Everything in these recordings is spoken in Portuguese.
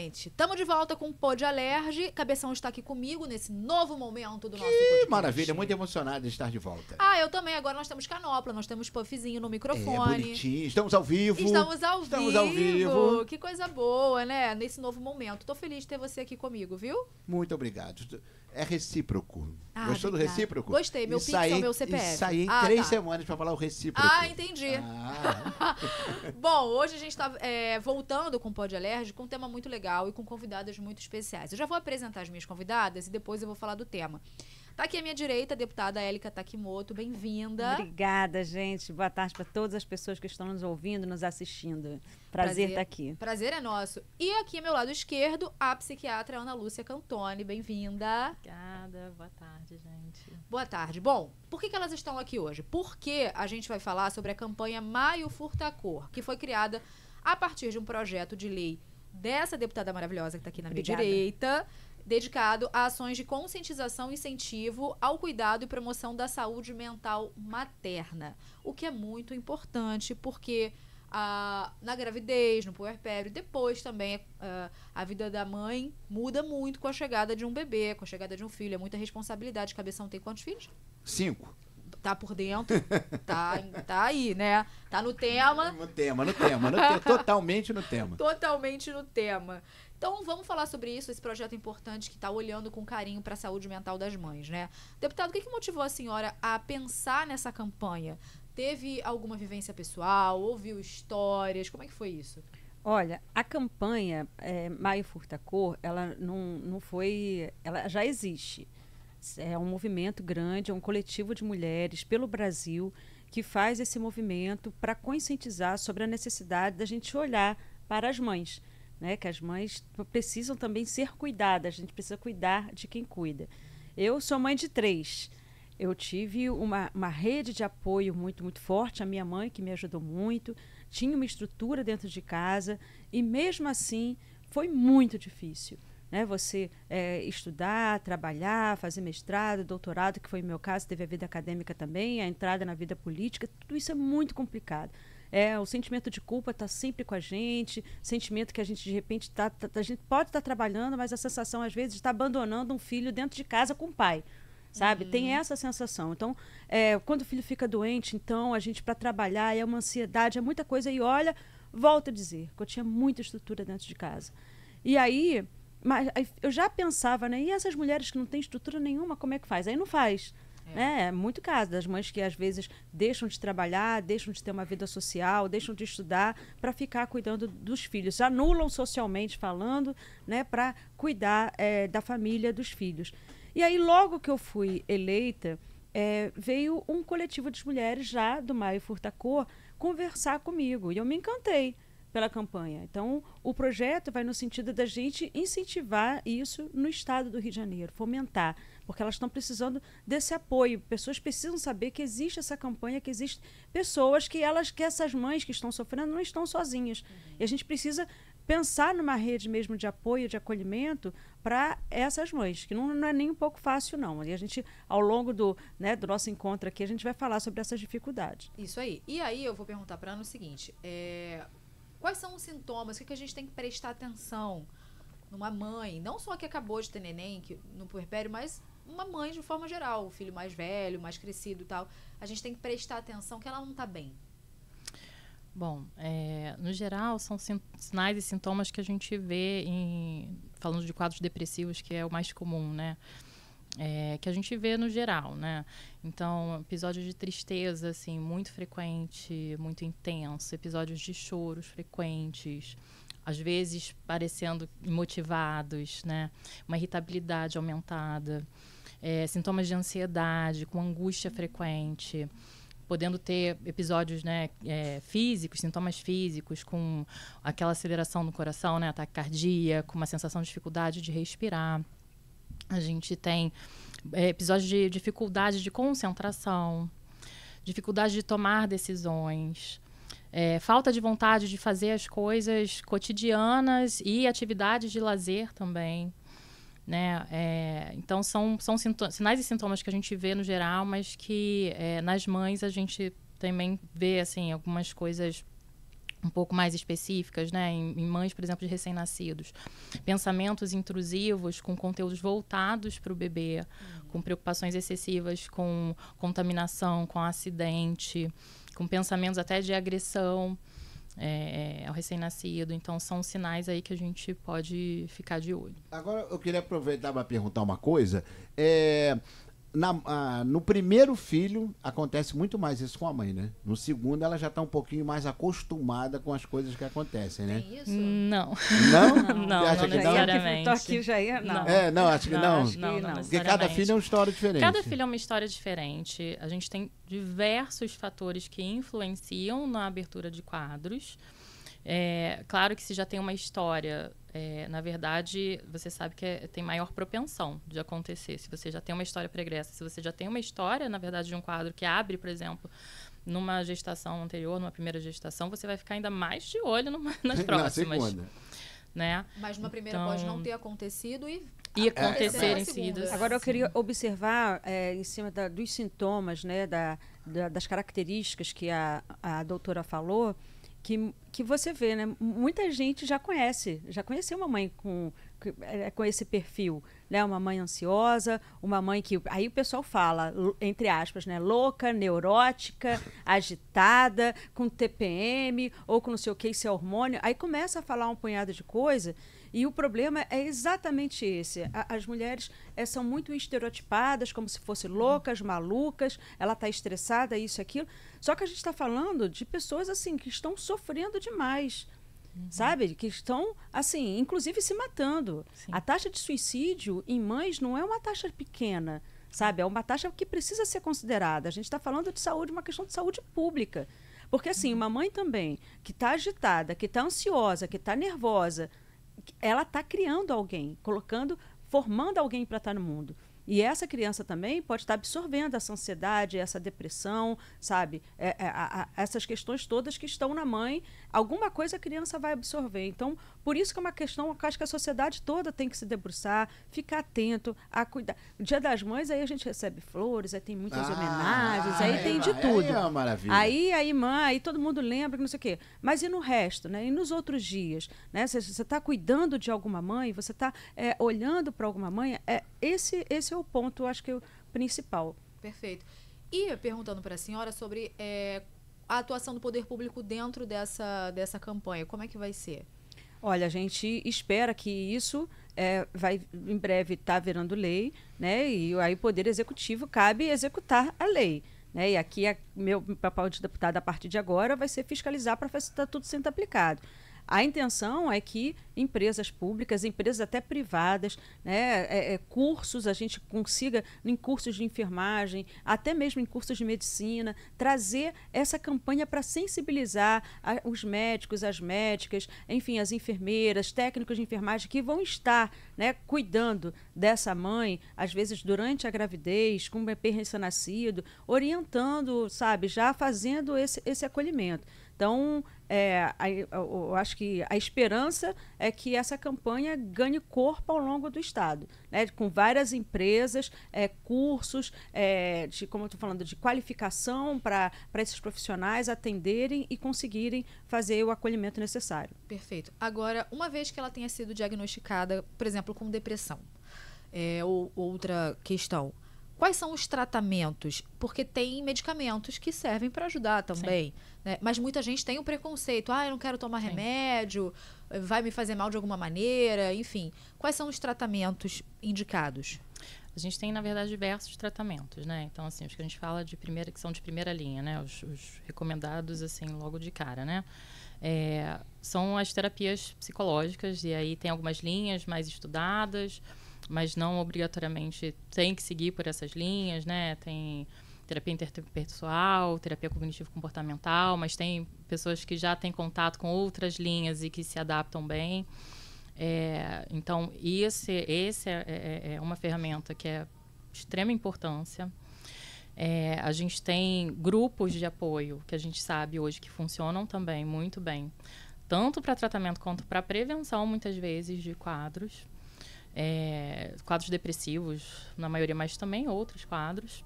Gente, estamos de volta com o Pod Alerge. Cabeção está aqui comigo nesse novo momento do nosso podcast. Maravilha, muito emocionado de estar de volta. Eu também. Agora nós temos canopla, nós temos puffzinho no microfone. Bonitinho. Estamos ao vivo. Estamos ao vivo. Que coisa boa, né? Nesse novo momento. Tô feliz de ter você aqui comigo, viu? Muito obrigado. É recíproco. Gostou obrigada. do recíproco? Gostei. Meu Pix é o meu CPF. Isso aí em 3 semanas pra falar o recíproco. Entendi. Bom, hoje a gente tá voltando com o Pod Alerge com um tema muito legal e com convidadas muito especiais. Eu já vou apresentar as minhas convidadas e depois eu vou falar do tema. Tá aqui à minha direita a deputada Élica Takimoto, bem-vinda. Obrigada, gente. Boa tarde para todas as pessoas que estão nos ouvindo, nos assistindo. Prazer estar aqui. Prazer é nosso. E aqui ao meu lado esquerdo, a psiquiatra Ana Lúcia Cantoni, bem-vinda. Obrigada, boa tarde, gente. Boa tarde. Bom, por que elas estão aqui hoje? Porque a gente vai falar sobre a campanha Maio Furta a Cor, que foi criada a partir de um projeto de lei dessa deputada maravilhosa que está aqui na minha direita, dedicado a ações de conscientização e incentivo ao cuidado e promoção da saúde mental materna. O que é muito importante, porque na gravidez, no puerpério, depois também a vida da mãe muda muito com a chegada de um bebê, com a chegada de um filho. É muita responsabilidade. Cabeção tem quantos filhos? 5. Tá por dentro, tá aí, né? Tá no tema. Totalmente no tema. Totalmente no tema. Então, vamos falar sobre isso, esse projeto importante que está olhando com carinho para a saúde mental das mães, né? Deputado, o que motivou a senhora a pensar nessa campanha? Teve alguma vivência pessoal? Ouviu histórias? Como é que foi isso? Olha, a campanha Maio Furta a Cor, ela não foi... Ela já existe. É um movimento grande, é um coletivo de mulheres pelo Brasil que faz esse movimento para conscientizar sobre a necessidade da gente olhar para as mães, né? Que as mães precisam também ser cuidadas, a gente precisa cuidar de quem cuida. Eu sou mãe de 3. Eu tive uma rede de apoio muito, muito forte, a minha mãe que me ajudou muito, tinha uma estrutura dentro de casa e mesmo assim foi muito difícil. Né, você estudar, trabalhar, fazer mestrado, doutorado, que foi o meu caso, teve a vida acadêmica também, a entrada na vida política, tudo isso é muito complicado. O sentimento de culpa está sempre com a gente, sentimento que a gente, de repente, a gente pode estar trabalhando, mas a sensação, às vezes, de estar abandonando um filho dentro de casa com o pai. Sabe? Tem essa sensação. Então, quando o filho fica doente, então, a gente, para trabalhar, é uma ansiedade, é muita coisa. E olha, volto a dizer, que eu tinha muita estrutura dentro de casa. E aí... Mas eu já pensava, né? E essas mulheres que não têm estrutura nenhuma, como é que faz? Aí não faz. É muito caso das mães que às vezes deixam de trabalhar, deixam de ter uma vida social, deixam de estudar para ficar cuidando dos filhos. Anulam socialmente falando, né? Para cuidar da família, dos filhos. E aí, logo que eu fui eleita, veio um coletivo de mulheres já do Maio Furta a Cor conversar comigo. E eu me encantei pela campanha. Então, o projeto vai no sentido da gente incentivar isso no estado do Rio de Janeiro, fomentar, porque elas estão precisando desse apoio. Pessoas precisam saber que existe essa campanha, que existem pessoas que essas mães que estão sofrendo não estão sozinhas. E a gente precisa pensar numa rede mesmo de apoio, de acolhimento para essas mães, que não é nem um pouco fácil, não. E a gente, ao longo do nosso encontro aqui, a gente vai falar sobre essas dificuldades. Isso aí. E aí eu vou perguntar para a Ana o seguinte, quais são os sintomas? O que a gente tem que prestar atenção numa mãe? Não só que acabou de ter neném no puerpério, mas uma mãe de forma geral. O filho mais velho, mais crescido e tal. A gente tem que prestar atenção que ela não está bem. Bom, no geral, são sinais e sintomas que a gente vê falando de quadros depressivos, que é o mais comum, né? Que a gente vê no geral, né? Então, episódios de tristeza, assim, muito frequente, muito intenso, episódios de choros frequentes, às vezes parecendo imotivados, né? Uma irritabilidade aumentada, sintomas de ansiedade, com angústia frequente, podendo ter episódios, né, físicos, sintomas físicos, com aquela aceleração no coração, né, ataque cardíaco, com uma sensação de dificuldade de respirar. A gente tem episódios de dificuldade de concentração, dificuldade de tomar decisões, falta de vontade de fazer as coisas cotidianas e atividades de lazer também, né? Então, são sinais e sintomas que a gente vê no geral, mas que nas mães a gente também vê assim, algumas coisas um pouco mais específicas, né, em mães, por exemplo, de recém-nascidos. Pensamentos intrusivos com conteúdos voltados para o bebê, com preocupações excessivas com contaminação, com acidente, com pensamentos até de agressão ao recém-nascido. Então, são sinais aí que a gente pode ficar de olho. Agora, eu queria aproveitar para perguntar uma coisa. No primeiro filho, acontece muito mais isso com a mãe, né? No segundo, ela já está um pouquinho mais acostumada com as coisas que acontecem, né? Tem isso? Não. Não? Não, Você acha não que necessariamente. Tô aqui já ia, não. Não, acho que não. acho que não. Porque cada filho é uma história diferente. Cada filho é uma história diferente. A gente tem diversos fatores que influenciam na abertura de quadros. Claro que se já tem uma história, na verdade, você sabe que tem maior propensão de acontecer. Se você já tem uma história pregressa, se você já tem uma história, na verdade, de um quadro que abre, por exemplo, numa gestação anterior, numa primeira gestação, você vai ficar ainda mais de olho nas próximas. Na segunda. Né? Mas numa primeira pode não ter acontecido e acontecer em seguida. seguida. Agora, eu queria observar, em cima dos sintomas, né, das características que a doutora falou, que você vê, né? Muita gente já conheceu uma mãe com esse perfil, né? Uma mãe ansiosa, uma mãe que... Aí o pessoal fala, entre aspas, né? Louca, neurótica, agitada, com TPM, ou com não sei o que, esse é hormônio. Aí começa a falar um punhado de coisa, e o problema é exatamente esse. As mulheres são muito estereotipadas, como se fossem loucas, malucas, ela está estressada, isso e aquilo. Só que a gente está falando de pessoas assim que estão sofrendo demais, sabe? Que estão, assim, inclusive se matando. Sim. A taxa de suicídio em mães não é uma taxa pequena, sabe? É uma taxa que precisa ser considerada. A gente está falando de saúde, uma questão de saúde pública. Porque, assim, uma mãe também que está agitada, que está ansiosa, que está nervosa, ela está criando alguém, formando alguém para estar no mundo. E essa criança também pode estar absorvendo essa ansiedade, essa depressão, sabe? Essas questões todas que estão na mãe, alguma coisa a criança vai absorver. Então, por isso que é uma questão que eu acho que a sociedade toda tem que se debruçar, ficar atento, a cuidar. No Dia das Mães, aí a gente recebe flores, aí tem muitas homenagens, aí tem de tudo. É uma maravilha. Aí todo mundo lembra que não sei o quê. Mas e no resto, né? E nos outros dias? Né? Você está cuidando de alguma mãe, você está olhando para alguma mãe, esse é o ponto, eu acho que é o principal. Perfeito. E perguntando para a senhora sobre a atuação do poder público dentro dessa campanha, como é que vai ser? Olha, a gente espera que isso vai em breve estar virando lei, né? E aí o Poder Executivo cabe executar a lei. Né? E aqui meu papel de deputada a partir de agora vai ser fiscalizar para ver se está tudo sendo aplicado. A intenção é que empresas públicas, empresas até privadas, né, cursos, a gente consiga, em cursos de enfermagem, até mesmo em cursos de medicina, trazer essa campanha para sensibilizar os médicos, as médicas, enfim, as enfermeiras, técnicos de enfermagem que vão estar, né, cuidando dessa mãe, às vezes durante a gravidez, com um bebê recém-nascido, orientando, sabe, já fazendo esse acolhimento. Então, eu acho que a esperança é que essa campanha ganhe corpo ao longo do Estado, né? Com várias empresas, cursos, como eu estou falando, de qualificação para esses profissionais atenderem e conseguirem fazer o acolhimento necessário. Perfeito. Agora, uma vez que ela tenha sido diagnosticada, por exemplo, com depressão, ou outra questão, quais são os tratamentos? Porque tem medicamentos que servem para ajudar também, né? Mas muita gente tem o preconceito. Eu não quero tomar remédio, vai me fazer mal de alguma maneira, enfim. Quais são os tratamentos indicados? A gente tem, na verdade, diversos tratamentos, né? Então, assim, os que a gente fala que são de primeira linha, né? Os recomendados, assim, logo de cara, né? São as terapias psicológicas, e aí tem algumas linhas mais estudadas, mas não obrigatoriamente tem que seguir por essas linhas, né? Tem terapia interpessoal, terapia cognitivo-comportamental, mas tem pessoas que já têm contato com outras linhas e que se adaptam bem. Então, esse é uma ferramenta que é de extrema importância. A gente tem grupos de apoio que a gente sabe hoje que funcionam também muito bem, tanto para tratamento quanto para prevenção, muitas vezes, de quadros. Quadros depressivos, na maioria, mas também outros quadros.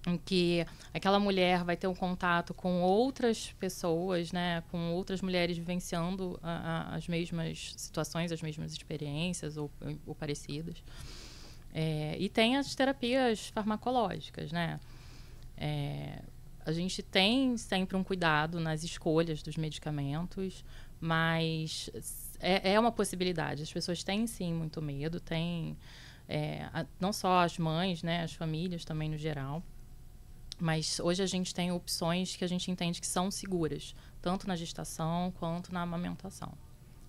em que aquela mulher vai ter um contato com outras pessoas, né, com outras mulheres vivenciando as mesmas situações, as mesmas experiências ou parecidas. E tem as terapias farmacológicas, né? A gente tem sempre um cuidado nas escolhas dos medicamentos, mas é uma possibilidade. As pessoas têm, sim, muito medo, não só as mães, né, as famílias também no geral. Mas hoje a gente tem opções que a gente entende que são seguras, tanto na gestação quanto na amamentação.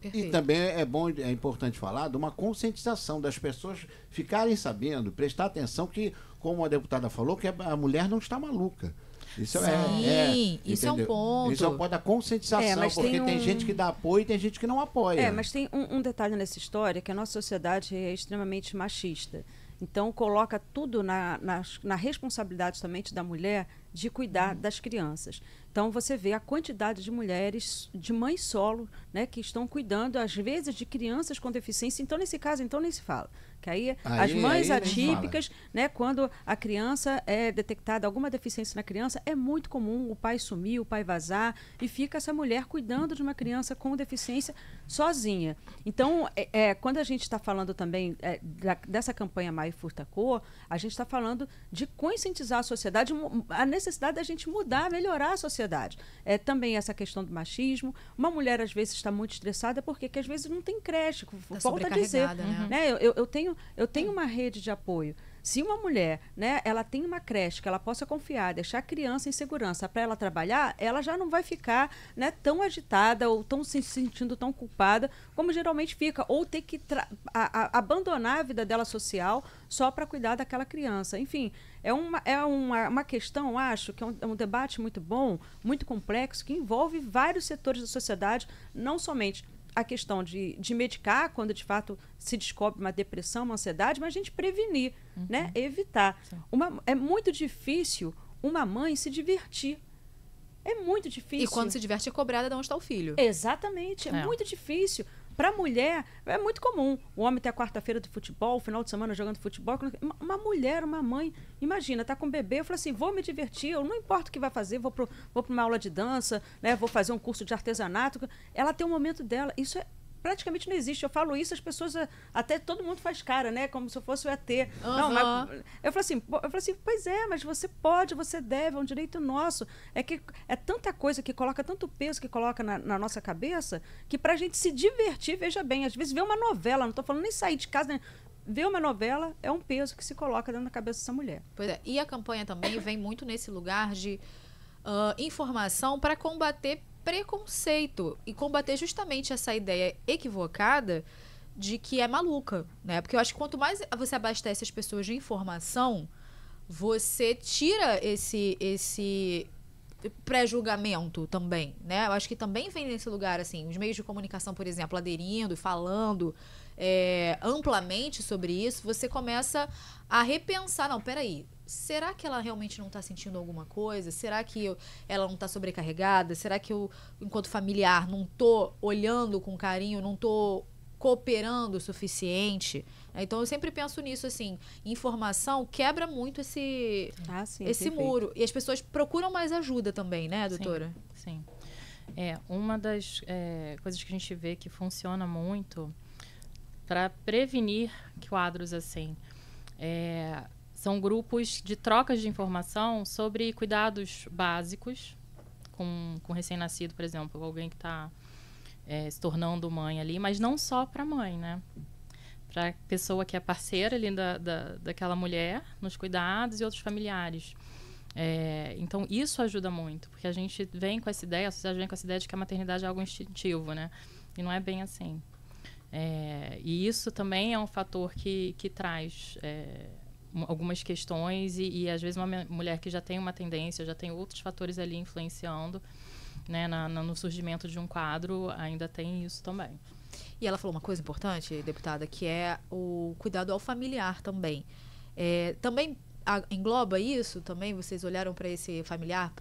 Perfeito. E também é importante falar de uma conscientização das pessoas ficarem sabendo, prestar atenção que, como a deputada falou, que a mulher não está maluca. Isso isso é um ponto. Isso é um ponto da conscientização, porque tem gente que dá apoio e tem gente que não apoia. Mas tem um detalhe nessa história, que a nossa sociedade é extremamente machista. Então, coloca tudo na responsabilidade somente da mulher de cuidar das crianças. Então, você vê a quantidade de mulheres, de mães solo, né, que estão cuidando, às vezes, de crianças com deficiência. Então, nesse caso, nem se fala. Que aí as mães atípicas, né, quando a criança é detectada alguma deficiência na criança, é muito comum o pai sumir, o pai vazar, e fica essa mulher cuidando de uma criança com deficiência sozinha. Então, quando a gente está falando também dessa campanha Maio Furta Cor, a gente está falando de conscientizar a sociedade, a necessidade da gente mudar, melhorar a sociedade. Também essa questão do machismo. Uma mulher, às vezes, está muito estressada porque às vezes não tem creche. Volta a dizer. Né? Eu tenho uma rede de apoio. Se uma mulher, né, ela tem uma creche que ela possa confiar, deixar a criança em segurança para ela trabalhar, ela já não vai ficar, né, tão agitada ou tão se sentindo tão culpada como geralmente fica, ou ter que abandonar a vida dela social só para cuidar daquela criança. Enfim, é uma questão, acho, que é um debate muito bom, muito complexo, que envolve vários setores da sociedade, não somente a questão de medicar quando de fato se descobre uma depressão, uma ansiedade, mas a gente prevenir, né? Evitar. É muito difícil uma mãe se divertir. É muito difícil. E quando se diverte é cobrada de onde está o filho. Exatamente, é muito difícil. Para a mulher, é muito comum. O homem ter a quarta-feira do futebol, o final de semana jogando futebol. Uma mulher, uma mãe, imagina, tá com um bebê, eu falo assim, vou me divertir, eu não importa o que vai fazer, vou para uma aula de dança, né, vou fazer um curso de artesanato. Ela tem um momento dela. Isso praticamente não existe. Eu falo isso, as pessoas, até todo mundo faz cara, né? Como se eu fosse o ET. Não, mas eu falo assim, pois é, mas você pode, você deve, é um direito nosso. É que é tanta coisa que coloca, tanto peso que coloca na nossa cabeça, que pra gente se divertir, veja bem, às vezes ver uma novela, não tô falando nem sair de casa, né? Ver uma novela é um peso que se coloca dentro da cabeça dessa mulher. Pois é, e a campanha também vem muito nesse lugar de informação para combater preconceito e combater justamente essa ideia equivocada de que é maluca, né? Porque eu acho que quanto mais você abastece as pessoas de informação, você tira esse pré-julgamento também, né? Eu acho que também vem nesse lugar, assim, os meios de comunicação, por exemplo, aderindo e falando amplamente sobre isso, você começa a repensar, não, peraí, será que ela realmente não está sentindo alguma coisa? Será que ela não está sobrecarregada? Será que eu, enquanto familiar, não estou olhando com carinho, não estou cooperando o suficiente? Então, eu sempre penso nisso, assim, informação quebra muito esse muro. E as pessoas procuram mais ajuda também, né, doutora? Sim. Uma das coisas que a gente vê que funciona muito para prevenir quadros assim são grupos de trocas de informação sobre cuidados básicos com recém-nascido, por exemplo, alguém que está se tornando mãe ali, mas não só para a mãe, né? Para a pessoa que é parceira ali daquela mulher nos cuidados e outros familiares. Então, isso ajuda muito, porque a gente vem com essa ideia, a sociedade vem com essa ideia de que a maternidade é algo instintivo, né? E não é bem assim. E isso também é um fator que traz algumas questões e às vezes uma mulher que já tem uma tendência, já tem outros fatores ali influenciando, né, no surgimento de um quadro, ainda tem isso também. E ela falou uma coisa importante, deputada, que é o cuidado ao familiar também. Também engloba isso também? Vocês olharam para esse familiar,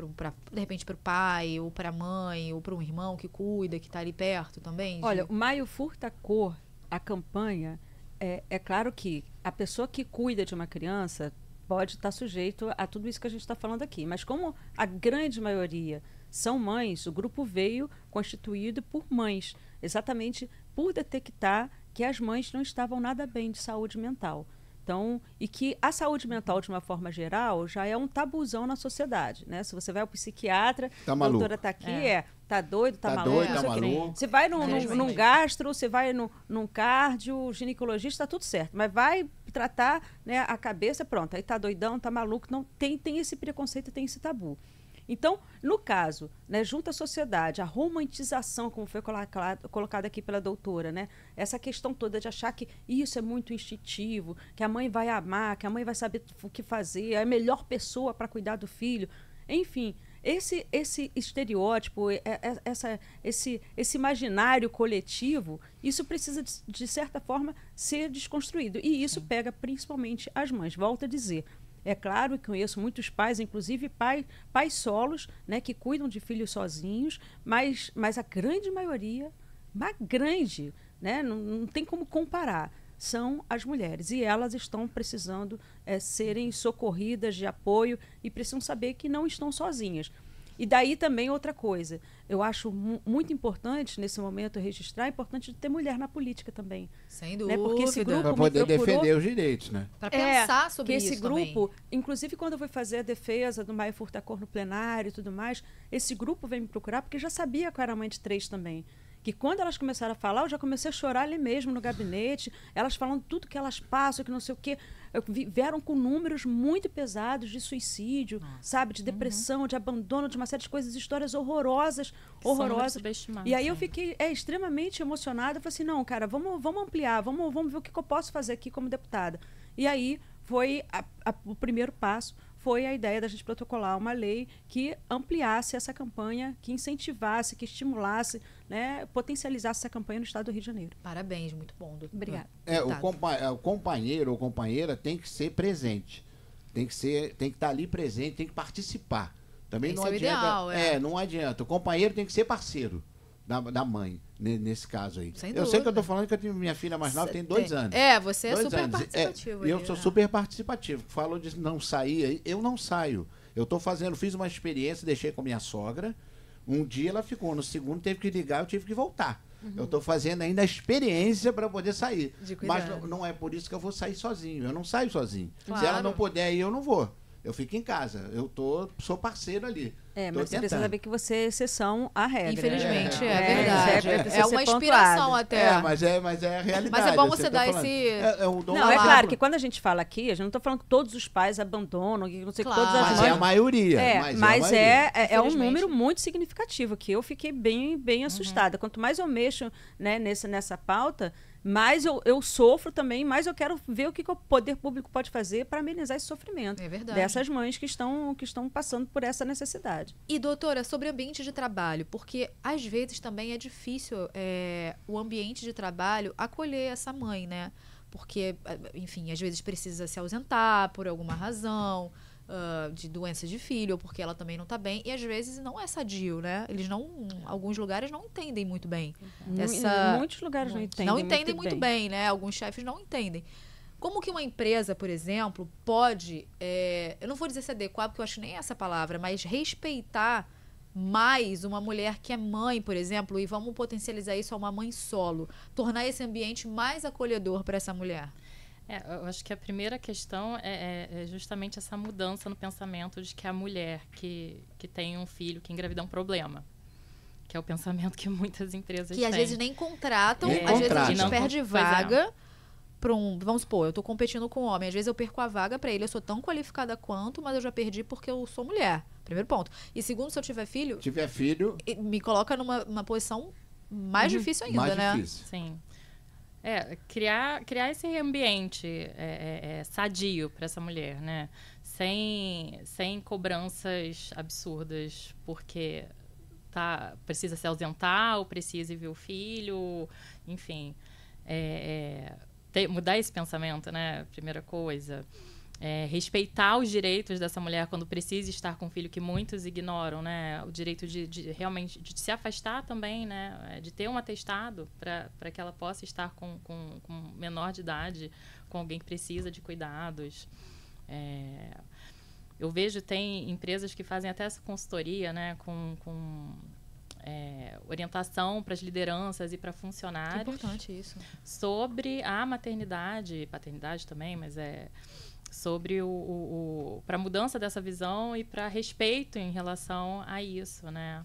de repente para o pai, ou para a mãe, ou para um irmão que cuida, que está ali perto também? Olha, o Maio Furta Cor, a campanha, é claro que a pessoa que cuida de uma criança pode estar sujeito a tudo isso que a gente está falando aqui. Mas como a grande maioria são mães, o grupo veio constituído por mães, exatamente por detectar que as mães não estavam nada bem de saúde mental. Então, e que a saúde mental, de uma forma geral, já é um tabuzão na sociedade, né? Se você vai ao psiquiatra, Tá a maluco. doutora tá aqui, tá doido, tá maluco, doido, não tá sei o quê. maluco. Você vai num Infelizmente. gastro, você vai num cardio, ginecologista, tá tudo certo. Mas vai tratar, né, a cabeça, pronto, aí tá doidão, tá maluco. Não, tem esse preconceito, tem esse tabu. Então, no caso, né, junto à sociedade, a romantização, como foi colocado aqui pela doutora, né, essa questão toda de achar que isso é muito instintivo, que a mãe vai amar, que a mãe vai saber o que fazer, é a melhor pessoa para cuidar do filho. Enfim, esse estereótipo, esse imaginário coletivo, isso precisa, de certa forma, ser desconstruído. E isso pega principalmente as mães. Volto a dizer. É claro que conheço muitos pais, inclusive pais solos, né, que cuidam de filhos sozinhos, mas a grande maioria, né, não tem como comparar, são as mulheres. E elas estão precisando serem socorridas de apoio e precisam saber que não estão sozinhas. E daí também outra coisa, eu acho muito importante, nesse momento, registrar, é importante ter mulher na política também. Sem Né? Porque esse dúvida. grupo Para me poder procurou- defender os direitos, né? Para pensar que sobre esse isso grupo, também. inclusive quando eu fui fazer a defesa do Maio Furtacor no plenário e tudo mais, esse grupo veio me procurar porque já sabia que eu era mãe de 3 também. Que quando elas começaram a falar, eu já comecei a chorar ali mesmo no gabinete, elas falando tudo que elas passam, que não sei o quê. Vieram com números muito pesados de suicídio, sabe, de depressão, de abandono, de uma série de coisas, histórias horrorosas. São números subestimados, E aí eu sim. fiquei extremamente emocionada. Eu falei assim, não, cara, vamos ampliar, vamos ver o que eu posso fazer aqui como deputada. E aí foi o primeiro passo, foi a ideia da gente protocolar uma lei que ampliasse essa campanha, que incentivasse, que estimulasse, né, potencializasse essa campanha no estado do Rio de Janeiro. Parabéns, muito bom. doutor. Obrigada. Deputado. O companheiro ou companheira tem que ser presente. Tem que estar ali presente, tem que participar. Também Esse não é o adianta. ideal, Não adianta. O companheiro tem que ser parceiro da mãe, nesse caso aí. Sem Eu sei que eu dúvida. tô falando que eu tenho minha filha mais nova, tem 2 anos. Você é 2 super anos. participativo. E eu ali, sou né? super participativo. Falou de não sair aí, eu não saio. Eu fiz uma experiência, deixei com minha sogra. Um dia ela ficou, no segundo teve que ligar, eu tive que voltar. Eu estou fazendo ainda a experiência para poder sair. De Mas cuidado. não é por isso que eu vou sair sozinho. Eu não saio sozinho. Se Claro. ela não puder ir, eu não vou. Eu fico em casa. Sou parceiro ali. Mas você precisa saber que você é exceção à regra. Infelizmente, né? é verdade. precisa É ser uma inspiração pontuado. até. Mas é a realidade. Mas é bom assim, você eu tô dar falando. esse- o dom Não, do é exemplo. claro que quando a gente fala aqui, a gente não está falando que todos os pais abandonam, que não sei que Claro. todas as Mas mães... é a maioria. Mas é um Infelizmente. número muito significativo, que eu fiquei bem assustada. Quanto mais eu mexo, né, nessa pauta, mais eu sofro também, mais eu quero ver o que o poder público pode fazer para amenizar esse sofrimento É verdade. dessas mães que estão passando por essa necessidade. E, doutora, sobre ambiente de trabalho, porque às vezes também é difícil o ambiente de trabalho acolher essa mãe, né? Porque, enfim, às vezes precisa se ausentar por alguma razão, de doença de filho, ou porque ela também não está bem, e às vezes não é sadio, né? Alguns lugares não entendem muito bem. Em muitos lugares não entendem. Não entendem muito bem, né? Alguns chefes não entendem. Como que uma empresa, por exemplo, pode, eu não vou dizer se adequar, porque eu acho que nem essa palavra, mas respeitar mais uma mulher que é mãe, por exemplo, e vamos potencializar isso a uma mãe solo, tornar esse ambiente mais acolhedor para essa mulher? Eu acho que a primeira questão é justamente essa mudança no pensamento de que a mulher que tem um filho, que engravida é um problema. Que é o pensamento que muitas empresas têm. Que às vezes nem contratam, Nem às vezes a contratam. gente Não, perde pois é. vaga para vamos supor, eu tô competindo com um homem, às vezes eu perco a vaga para ele, eu sou tão qualificada quanto, mas eu já perdi porque eu sou mulher. Primeiro ponto. E segundo, se eu tiver filho, Se tiver filho, me coloca numa posição mais difícil ainda, mais né? difícil. Sim. Criar esse ambiente sadio para essa mulher, né? Sem cobranças absurdas, porque precisa se ausentar ou precisa ver o filho, enfim. Mudar esse pensamento, né? Primeira coisa. Respeitar os direitos dessa mulher quando precisa estar com o filho, que muitos ignoram, né? O direito de realmente de se afastar também, né? De ter um atestado para que ela possa estar com menor de idade, com alguém que precisa de cuidados. Eu vejo, tem empresas que fazem até essa consultoria, né, com orientação para as lideranças e para funcionários. Que importante isso. Sobre a maternidade, paternidade também, mas sobre para a mudança dessa visão e para respeito em relação a isso, né,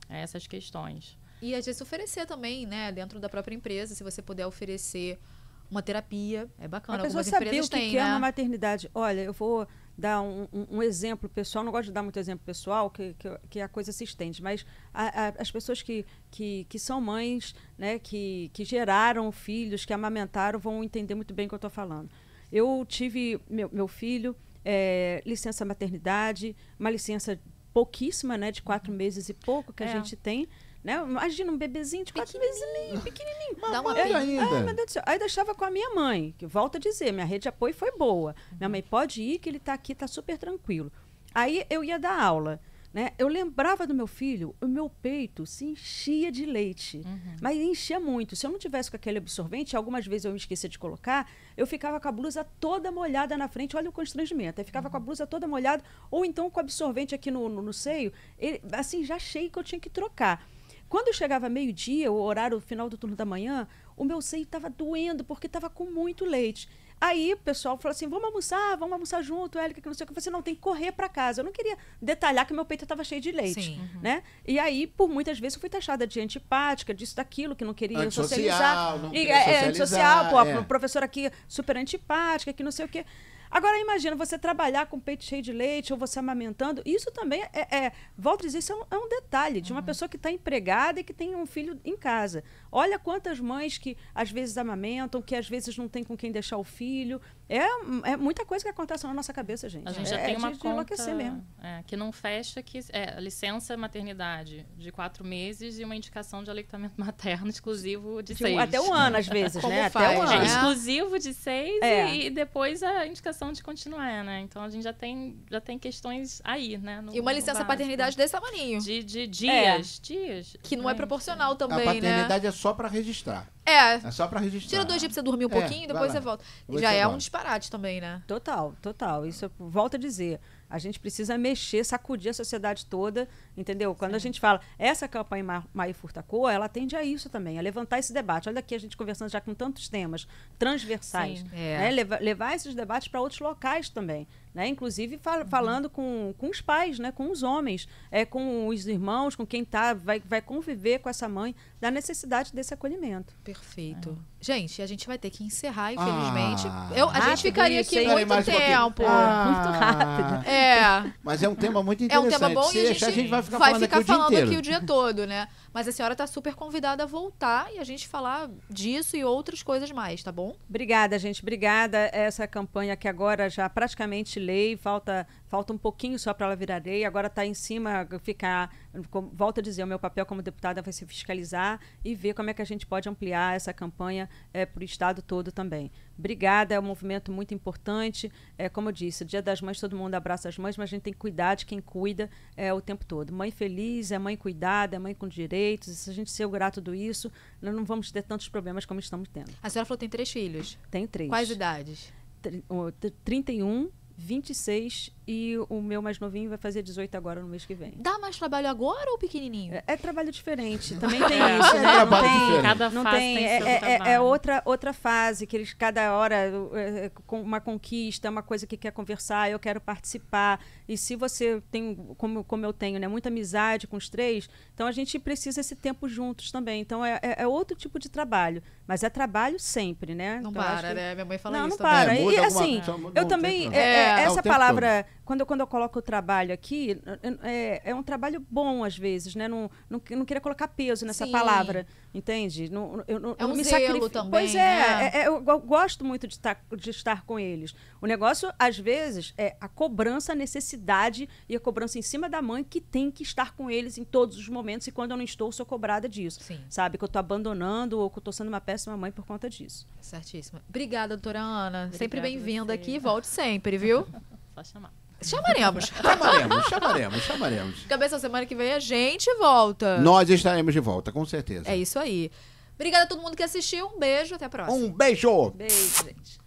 a essas questões. E às vezes oferecer também, né, dentro da própria empresa, se você puder oferecer uma terapia, é bacana. A pessoa Algumas saber empresas o que têm, que é né? uma maternidade. Olha, eu vou dar um exemplo pessoal, não gosto de dar muito exemplo pessoal, que a coisa se estende, mas as pessoas que são mães, né, que geraram filhos, que amamentaram, vão entender muito bem o que eu estou falando. Eu tive meu filho, licença maternidade, uma licença pouquíssima, né, de 4 meses e pouco que a gente tem. Né? Imagina um bebezinho de 4 meses e meio, pequenininho. Dá uma pena ainda. Meu Deus do céu. Aí deixava com a minha mãe, que volto a dizer, minha rede de apoio foi boa. Minha mãe pode ir, que ele está aqui, está super tranquilo. Aí eu ia dar aula. Né? Eu lembrava do meu filho, o meu peito se enchia de leite, mas enchia muito. Se eu não tivesse com aquele absorvente, algumas vezes eu me esquecia de colocar, eu ficava com a blusa toda molhada na frente, olha o constrangimento, aí ficava com a blusa toda molhada, ou então com o absorvente aqui no seio, assim, já achei que eu tinha que trocar. Quando eu chegava meio-dia, o horário final do turno da manhã, o meu seio estava doendo, porque estava com muito leite. Aí o pessoal falou assim, vamos almoçar junto, Élica, que não sei o que. Você não tem que correr para casa. Eu não queria detalhar que meu peito estava cheio de leite. Sim. Né? E aí, por muitas vezes, eu fui taxada de antipática, disso, daquilo, que não queria Antissocial, socializar. não queria socializar, Antissocial, pô, a professora aqui super antipática, que não sei o quê. Agora, imagina, você trabalhar com o peito cheio de leite ou você amamentando, isso também volto a dizer, isso é um detalhe de uma pessoa que está empregada e que tem um filho em casa. Olha quantas mães que às vezes amamentam, que às vezes não tem com quem deixar o filho. É muita coisa que acontece na nossa cabeça, gente. A gente já tem uma de conta enlouquecer mesmo. Que não fecha, que é licença maternidade de 4 meses e uma indicação de aleitamento materno exclusivo de 6. Até 1 ano, às vezes, Como né? faz, Até 1 ano. né? Exclusivo de 6 É. e depois a indicação de continuar, né? Então a gente já tem questões aí, né? E uma licença paternidade desse tamaninho. de dias. Que não é proporcional A também, paternidade é só para registrar. né? É só para registrar. Tira 2 dias pra você dormir um pouquinho, vai depois lá. você volta. Depois Já você é um volta. disparate também, né? Total. Isso eu volto a dizer. A gente precisa mexer, sacudir a sociedade toda, entendeu? Quando a gente fala, essa campanha Maio Furtacor, ela tende a isso também, a levantar esse debate. Olha aqui a gente conversando já com tantos temas transversais. Sim. Né? Levar esses debates para outros locais também. Né? Inclusive falando com os pais, né? Com os homens, com os irmãos, com quem vai conviver com essa mãe, da necessidade desse acolhimento. Perfeito. Gente, a gente vai ter que encerrar, infelizmente. Ah. a gente ficaria isso, aqui hein? muito Mais um pouquinho. tempo. Muito rápido. Mas é um tema muito É um interessante. tema bom Se e deixar, a gente vai ficar falando aqui o dia falando inteiro. aqui o dia todo, né? Mas a senhora tá super convidada a voltar e a gente falar disso e outras coisas mais, tá bom? Obrigada, gente. Obrigada. Essa campanha que agora já praticamente lei, falta um pouquinho só para ela virar lei. Agora está em cima, volto a dizer, o meu papel como deputada vai ser fiscalizar e ver como é que a gente pode ampliar essa campanha para o estado todo também. Obrigada, é um movimento muito importante. Como eu disse, Dia das Mães, todo mundo abraça as mães, mas a gente tem que cuidar de quem cuida o tempo todo. Mãe feliz, é mãe cuidada, é mãe com direitos. E se a gente segurar tudo isso, nós não vamos ter tantos problemas como estamos tendo. A senhora falou que tem 3 filhos. Tem 3. Quais idades? 31, 26 e o meu mais novinho vai fazer 18 agora no mês que vem. Dá mais trabalho agora ou pequenininho? É trabalho diferente, também tem isso, né? trabalho Não tem, diferente. Cada não fase tem, tem seu trabalho. outra fase que eles cada hora com uma conquista, uma coisa que quer conversar, eu quero participar. E se você tem, como eu tenho, né, muita amizade com os 3, então a gente precisa esse tempo juntos também. Então é outro tipo de trabalho, mas é trabalho sempre, né? Não Então, acho para, que- né? Minha mãe fala Não isso para. também. muda E alguma assim, coisa, muda eu um também, tempo. essa o tempo palavra, quando eu coloco o trabalho aqui, é um trabalho bom às vezes, né? Não queria colocar peso nessa Sim. palavra, entende? Eu É um me zelo sacrifico. também, Pois né? eu gosto muito de estar com eles. O negócio, às vezes, é a cobrança, a necessidade e a cobrança em cima da mãe que tem que estar com eles em todos os momentos e quando eu não estou, sou cobrada disso. Sim. Sabe? Que eu estou abandonando ou que eu estou sendo uma péssima mãe por conta disso. Certíssima. Obrigada, doutora Ana. Sempre Obrigada bem-vinda a aqui. você. Volte sempre, viu? Só chamar. Chamaremos. Chamaremos. Cabeça, semana que vem a gente volta. Nós estaremos de volta, com certeza. É isso aí. Obrigada a todo mundo que assistiu. Um beijo. Até a próxima. Um beijo! Beijo, gente.